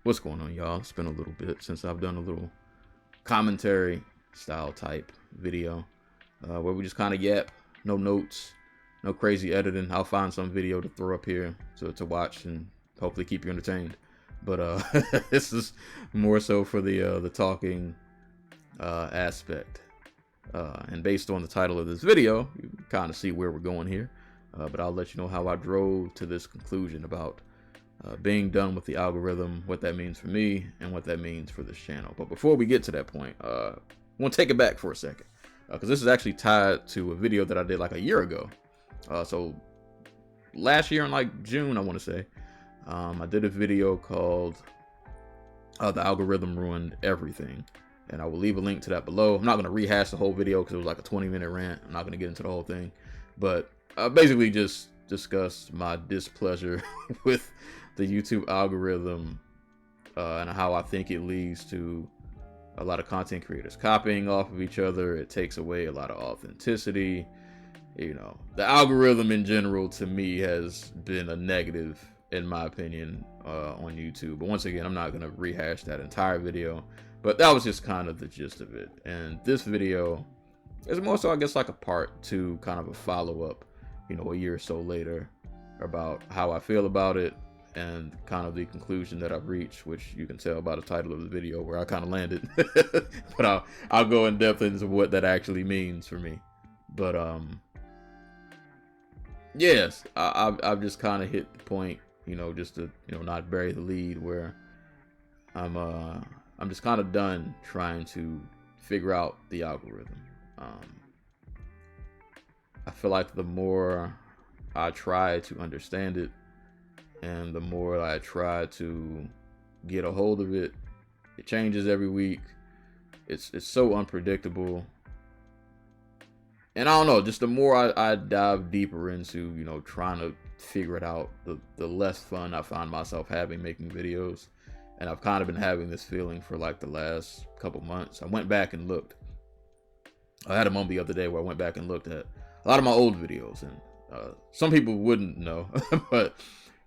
What's going on, y'all? It's been a little bit since I've done a little commentary style type video where we just kind of yap, no notes, no crazy editing. I'll find some video to throw up here to watch and hopefully keep you entertained. But this is more so for the talking aspect. And based on the title of this video, you can kind of see where we're going here. But I'll let you know how I drove to this conclusion about being done with the algorithm, what that means for me, and what that means for this channel. But before we get to that point, I want to take it back for a second, because this is actually tied to a video that I did like a year ago. So last year in like June, I want to say, I did a video called The Algorithm Ruined Everything. And I will leave a link to that below. I'm not going to rehash the whole video because it was like a 20-minute rant. I'm not going to get into the whole thing. But I basically just discussed my displeasure with the YouTube algorithm and how I think it leads to a lot of content creators copying off of each other. It takes away a lot of authenticity. You know, the algorithm in general to me has been a negative, in my opinion, on YouTube. But once again, I'm not going to rehash that entire video. But that was just kind of the gist of it. And this video is more so, I guess, like a part two, kind of a follow-up, you know, a year or so later, about how I feel about it and kind of the conclusion that I've reached, which you can tell by the title of the video where I kind of landed. But I'll go in depth into what that actually means for me. But yes, I've just kind of hit the point, you know, just to, you know, not bury the lead, where I'm just kind of done trying to figure out the algorithm. I feel like the more I try to understand it and the more I try to get a hold of it, it changes every week. It's so unpredictable. And I don't know, just the more I dive deeper into, you know, trying to figure it out, the less fun I find myself having making videos. And I've kind of been having this feeling for like the last couple months. I went back and looked. I had a moment the other day where I went back and looked at a lot of my old videos. And some people wouldn't know, but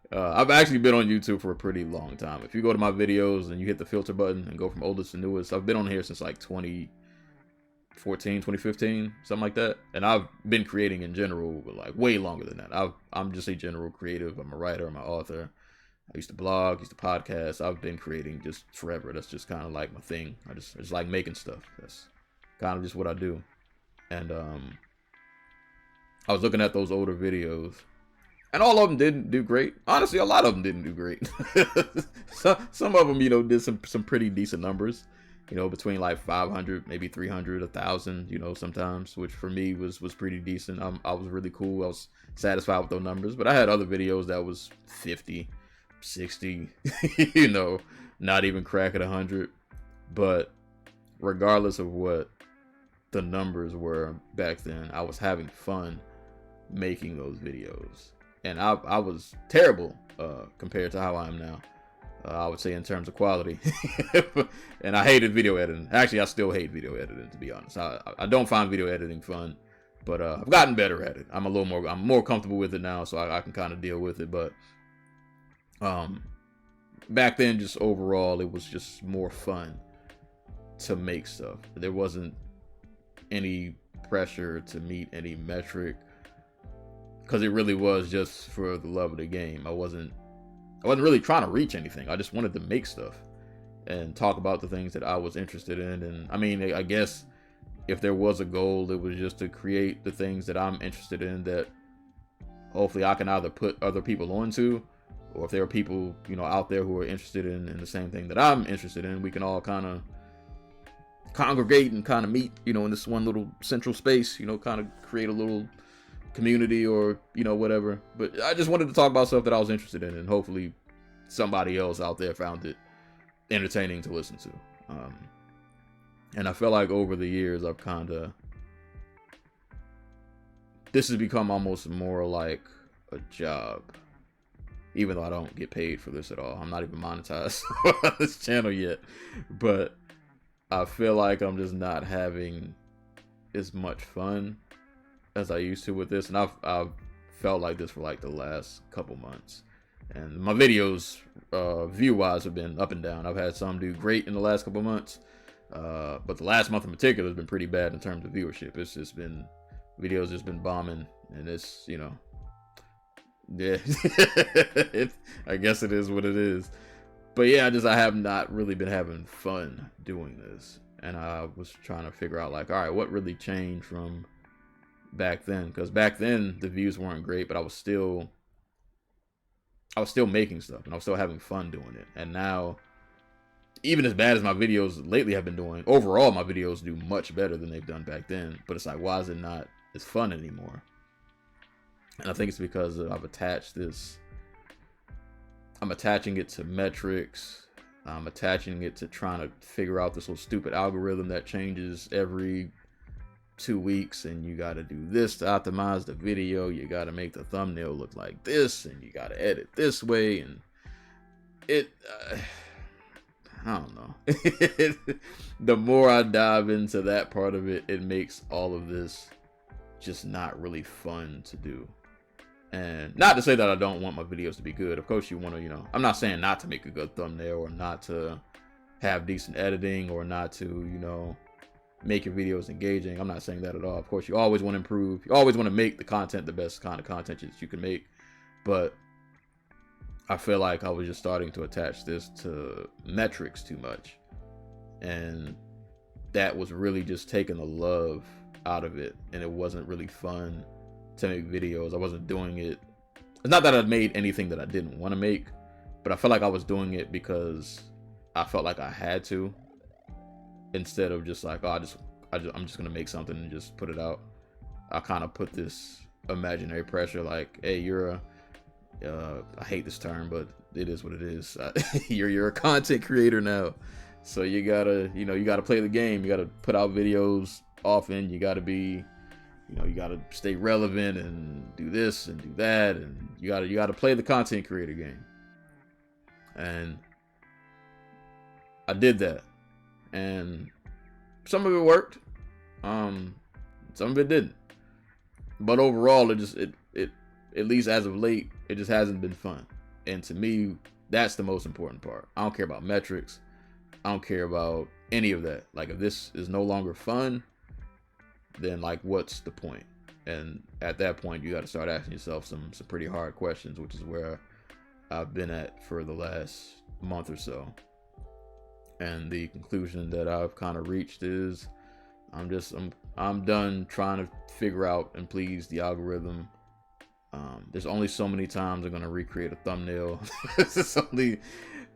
I've actually been on YouTube for a pretty long time. If you go to my videos and you hit the filter button and go from oldest to newest, I've been on here since like 2014, 2015, something like that. And I've been creating in general like way longer than that. I'm just a general creative. I'm a writer, I'm an author. I used to blog, used to podcast. I've been creating just forever. That's just kind of like my thing. I just like making stuff. That's kind of just what I do. And I was looking at those older videos, and all of them didn't do great. Honestly, a lot of them didn't do great. Some of them, you know, did some pretty decent numbers. You know, between like 500, maybe 300, 1,000. You know, sometimes, which for me was pretty decent. I was really cool. I was satisfied with those numbers. But I had other videos that was 50. 60, you know, not even cracking 100. But regardless of what the numbers were back then, I was having fun making those videos. And I was terrible compared to how I am now. I would say in terms of quality. And I hated video editing. Actually, I still hate video editing, to be honest. I don't find video editing fun, but I've gotten better at it. I'm more comfortable with it now, so I can kind of deal with it. But back then, just overall, it was just more fun to make stuff. There wasn't any pressure to meet any metric, because it really was just for the love of the game. I wasn't really trying to reach anything. I just wanted to make stuff and talk about the things that I was interested in. And I mean, I guess if there was a goal, it was just to create the things that I'm interested in that hopefully I can either put other people onto, or if there are people, you know, out there who are interested in the same thing that I'm interested in, we can all kind of congregate and kind of meet, you know, in this one little central space, you know, kind of create a little community or, you know, whatever. But I just wanted to talk about stuff that I was interested in, and hopefully somebody else out there found it entertaining to listen to. And I feel like over the years, I've kind of, this has become almost more like a job. Even though I don't get paid for this at all. I'm not even monetized on this channel yet. But I feel like I'm just not having as much fun as I used to with this. And I've felt like this for like the last couple months. And my videos, view wise, have been up and down. I've had some do great in the last couple months, but the last month in particular has been pretty bad in terms of viewership. It's just been, videos just been bombing, and it's, you know, yeah, I guess it is what it is. But yeah, I have not really been having fun doing this, and I was trying to figure out, like, all right, what really changed from back then? Because back then the views weren't great, but I was still making stuff, and I was still having fun doing it. And now, even as bad as my videos lately have been doing, overall my videos do much better than they've done back then. But it's like, why is it not as fun anymore? And I think it's because I'm attaching it to metrics. I'm attaching it to trying to figure out this little stupid algorithm that changes every 2 weeks, and you got to do this to optimize the video. You got to make the thumbnail look like this, and you got to edit this way, and it I don't know. The more I dive into that part of it, it makes all of this just not really fun to do. And not to say that I don't want my videos to be good. Of course you want to, you know, I'm not saying not to make a good thumbnail, or not to have decent editing, or not to, you know, make your videos engaging. I'm not saying that at all. Of course you always want to improve. You always want to make the content the best kind of content that you can make. But I feel like I was just starting to attach this to metrics too much. And that was really just taking the love out of it. And it wasn't really fun to make videos. I wasn't doing it. It's not that I made anything that I didn't want to make, but I felt like I was doing it because I felt like I had to, instead of just like, oh, I'm just gonna make something and just put it out. I kind of put this imaginary pressure, like, hey, you're I hate this term, but it is what it is. You're a content creator now, so you gotta play the game. You gotta put out videos often. You gotta be, you gotta stay relevant and do this and do that, and you gotta play the content creator game. And I did that, and some of it worked, some of it didn't. But overall, it at least as of late, it just hasn't been fun. And to me, that's the most important part. I don't care about metrics. I don't care about any of that. Like, if this is no longer fun, then like, what's the point? And at that point, you got to start asking yourself some pretty hard questions, which is where I've been at for the last month or so. And the conclusion that I've kind of reached is I'm done trying to figure out and please the algorithm. There's only so many times I'm gonna recreate a thumbnail.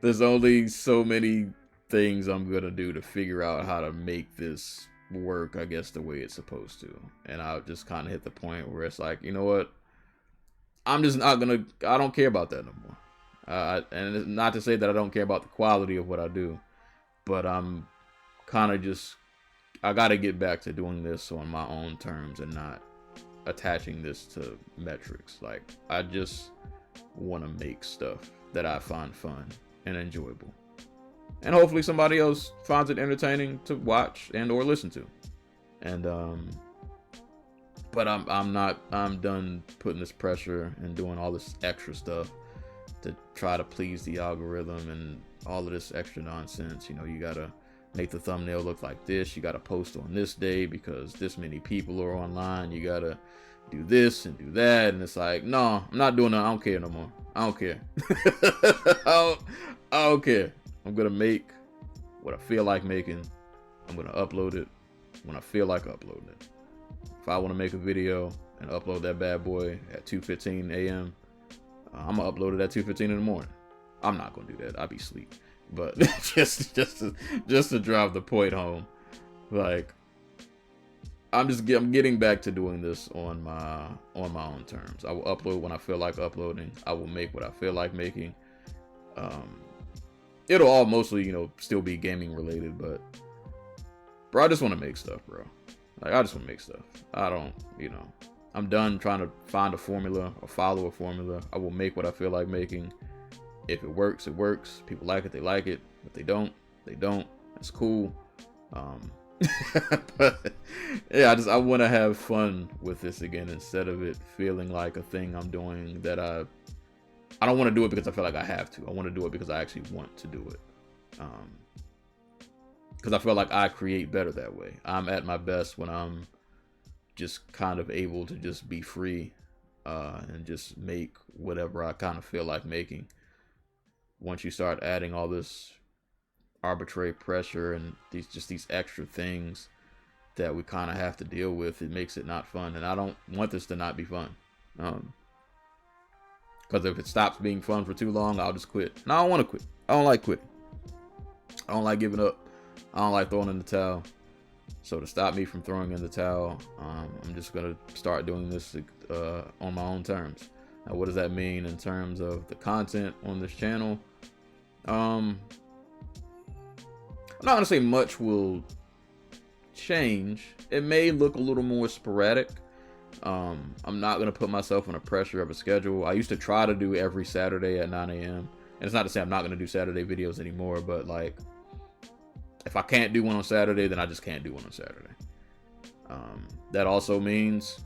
There's only so many things I'm gonna do to figure out how to make this work, I guess, the way it's supposed to. And I've just kind of hit the point where it's like, you know what? I'm just not gonna. I don't care about that no more. And it's not to say that I don't care about the quality of what I do, but I'm kind of just. I got to get back to doing this on my own terms and not attaching this to metrics. Like, I just want to make stuff that I find fun and enjoyable, and hopefully somebody else finds it entertaining to watch and or listen to. And but I'm done putting this pressure and doing all this extra stuff to try to please the algorithm and all of this extra nonsense. You gotta make the thumbnail look like this. You got to post on this day because this many people are online. You got to do this and do that. And it's like, no, I'm not doing that. I don't care no more. I don't care. I don't care. I'm going to make what I feel like making. I'm going to upload it when I feel like uploading it. If I want to make a video and upload that bad boy at 2:15 a.m., I'm going to upload it at 2:15 in the morning. I'm not going to do that. I'll be asleep. But just to drive the point home, like, I'm getting back to doing this on my own terms. I will upload when I feel like uploading. I will make what I feel like making. It'll all mostly, still be gaming related, but bro, I just want to make stuff, bro. Like, I just want to make stuff. I don't, I'm done trying to find a formula or follow a formula. I will make what I feel like making. If it works, it works. People like it, they like it. If they don't, they don't. That's cool. But yeah, I want to have fun with this again, instead of it feeling like a thing I'm doing that I I don't want to do it because I feel like I have to. I want to do it because I actually want to do it. Because I feel like I create better that way. I'm at my best when I'm just kind of able to just be free and just make whatever I kind of feel like making. Once you start adding all this arbitrary pressure and these extra things that we kind of have to deal with, it makes it not fun. And I don't want this to not be fun. Because if it stops being fun for too long, I'll just quit. And I don't want to quit. I don't like quitting. I don't like giving up. I don't like throwing in the towel. So to stop me from throwing in the towel, I'm just going to start doing this on my own terms. Now, what does that mean in terms of the content on this channel? I'm not going to say much will change. It may look a little more sporadic. I'm not going to put myself in a pressure of a schedule. I used to try to do every Saturday at 9 a.m. And it's not to say I'm not going to do Saturday videos anymore, but like, if I can't do one on Saturday, then I just can't do one on Saturday. That also means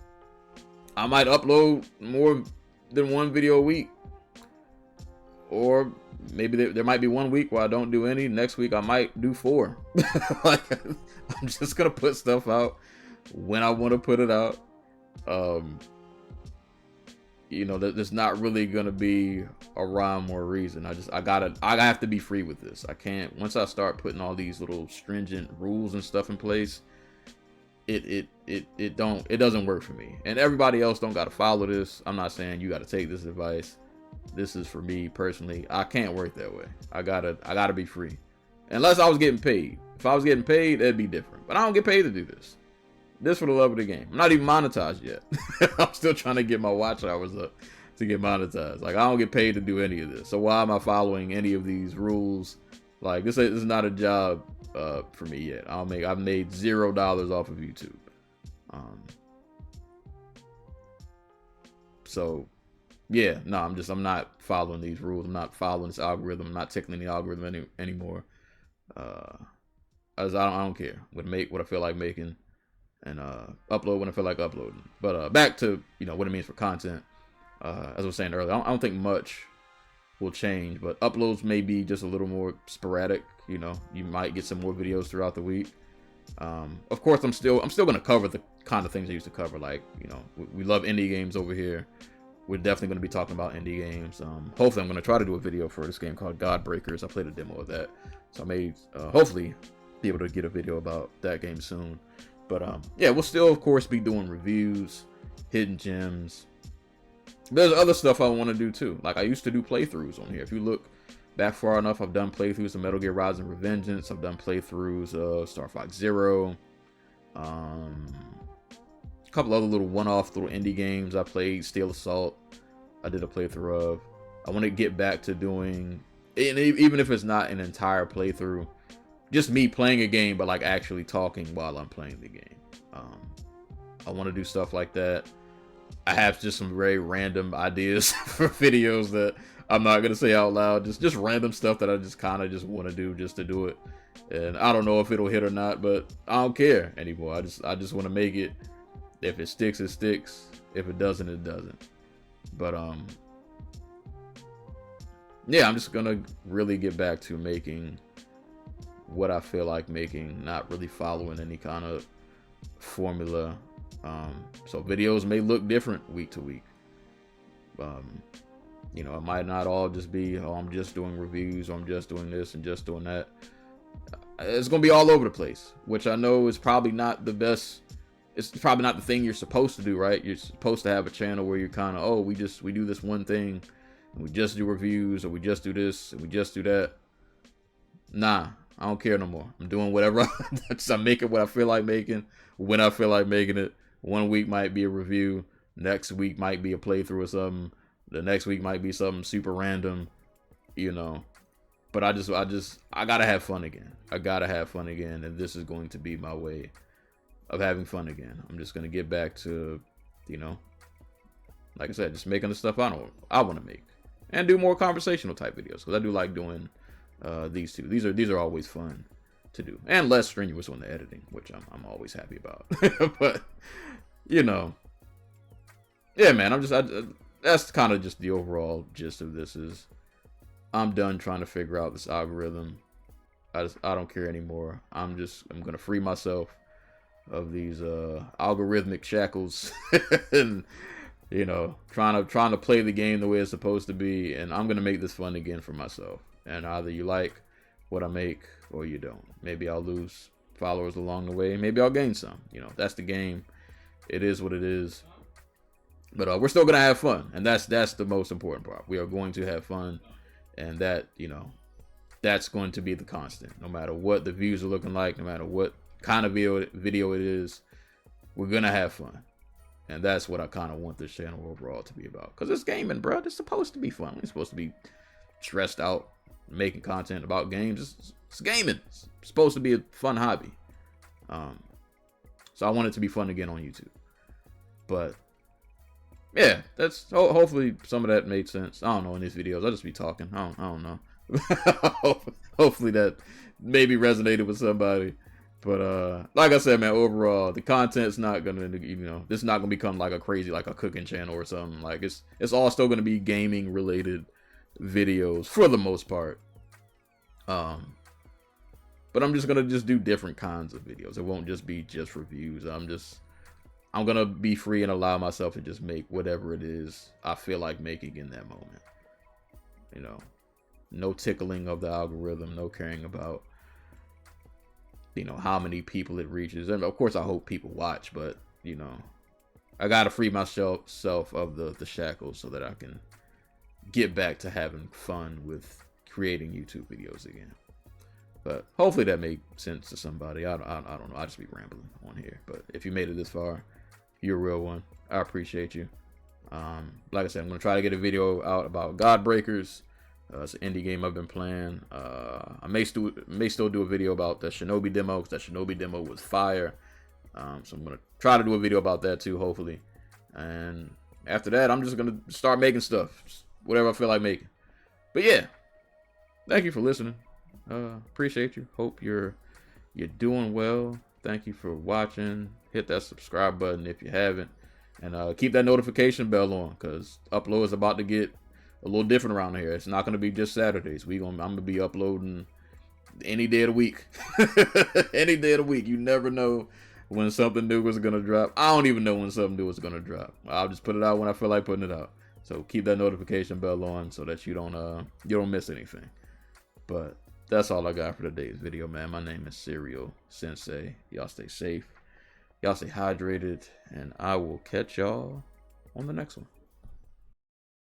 I might upload more than one video a week. Or maybe there might be one week where I don't do any. Next week I might do 4. Like, I'm just going to put stuff out when I want to put it out. There's not really going to be a rhyme or a reason. I have to be free with this. I can't, once I start putting all these little stringent rules and stuff in place, it doesn't work for me. And everybody else don't got to follow this. I'm not saying you got to take this advice. This is for me personally. I can't work that way. I gotta be free. Unless I was getting paid. If I was getting paid, that'd be different. But I don't get paid to do this. This for the love of the game. I'm not even monetized yet. I'm still trying to get my watch hours up to get monetized. Like, I don't get paid to do any of this. So why am I following any of these rules? Like, this is not a job for me yet. I've made $0 off of YouTube. So yeah, no, I'm not following these rules. I'm not following this algorithm. I'm not tickling the algorithm anymore. As I don't care. I'm gonna make what I feel like making, and upload when I feel like uploading. But back to what it means for content. As I was saying earlier, I don't think much will change, but uploads may be just a little more sporadic. You might get some more videos throughout the week. Of course, I'm still gonna cover the kind of things I used to cover. Like, we love indie games over here. We're definitely going to be talking about indie games. Hopefully, I'm going to try to do a video for this game called God Breakers. I played a demo of that, so I may hopefully be able to get a video about that game soon. But yeah, we'll still, of course, be doing reviews, hidden gems. There's other stuff I want to do too. Like, I used to do playthroughs on here. If you look back far enough, I've done playthroughs of Metal Gear Rising: Revengeance. I've done playthroughs of Star Fox Zero. Couple other little one-off little indie games I played. Steel Assault I did a playthrough of. I want to get back to doing, and even if it's not an entire playthrough, just me playing a game but like actually talking while I'm playing the game. I want to do stuff like that. I have just some very random ideas for videos that I'm not gonna say out loud. Just random stuff that I just kind of just want to do just to do it, and I don't know if it'll hit or not, but I don't care anymore. I just want to make it. If it sticks, it sticks. If it doesn't, it doesn't. But yeah, I'm just gonna really get back to making what I feel like making, not really following any kind of formula. So videos may look different week to week. It might not all just be, oh, I'm just doing reviews, or I'm just doing this and just doing that. It's gonna be all over the place, which I know is probably not the best. It's probably not the thing you're supposed to do, right? You're supposed to have a channel where you're kind of, oh, we do this one thing, and we just do reviews, or we just do this, and we just do that. Nah, I don't care no more. I'm doing whatever. I'm making what I feel like making, when I feel like making it. One week might be a review. Next week might be a playthrough or something. The next week might be something super random, But I gotta have fun again. I gotta have fun again, and this is going to be my way of having fun again. I'm just gonna get back to, like I said, just making the stuff I want to make, and do more conversational type videos, because I do like doing these two. These are always fun to do, and less strenuous on the editing, which I'm always happy about. But yeah, man, that's kind of just the overall gist of this. Is I'm done trying to figure out this algorithm. I don't care anymore. I'm gonna free myself of these algorithmic shackles and trying to play the game the way it's supposed to be, and I'm gonna make this fun again for myself. And either you like what I make or you don't. Maybe I'll lose followers along the way, maybe I'll gain some. That's the game. It is what it is. But we're still gonna have fun, and that's the most important part. We are going to have fun, and that's going to be the constant. No matter what the views are looking like, no matter what kind of video it is, we're gonna have fun. And that's what I kind of want this channel overall to be about. Because it's gaming, bro. It's supposed to be fun. We're supposed to be stressed out making content about games. It's gaming. It's supposed to be a fun hobby. So I want it to be fun again on YouTube. But yeah, that's hopefully some of that made sense. I don't know in these videos. I'll just be talking. I don't know. Hopefully that maybe resonated with somebody. But like I said, man, overall the content's not gonna, this is not gonna become like a crazy, like a cooking channel or something. Like it's all still gonna be gaming related videos for the most part. But I'm just gonna do different kinds of videos. It won't just be just reviews. I'm gonna be free and allow myself to just make whatever it is I feel like making in that moment. No tickling of the algorithm, no caring about how many people it reaches. And of course I hope people watch, but I gotta free myself of the shackles so that I can get back to having fun with creating YouTube videos again. But hopefully that made sense to somebody. I don't know, I just be rambling on here. But if you made it this far, you're a real one. I appreciate you. Like I said, I'm gonna try to get a video out about Godbreakers. It's an indie game I've been playing. I may still do a video about the Shinobi demo, because that Shinobi demo was fire. So I'm gonna try to do a video about that too, hopefully. And after that, I'm just gonna start making stuff, just whatever I feel like making. But yeah, thank you for listening. Appreciate you. Hope you're doing well. Thank you for watching. Hit that subscribe button if you haven't, and keep that notification bell on, because upload is about to get a little different around here. It's not going to be just Saturdays. I'm going to be uploading any day of the week. Any day of the week. You never know when something new is going to drop. I don't even know when something new is going to drop. I'll just put it out when I feel like putting it out. So keep that notification bell on so that you don't miss anything. But that's all I got for today's video, man. My name is Serial Sensei. Y'all stay safe. Y'all stay hydrated, and I will catch y'all on the next one.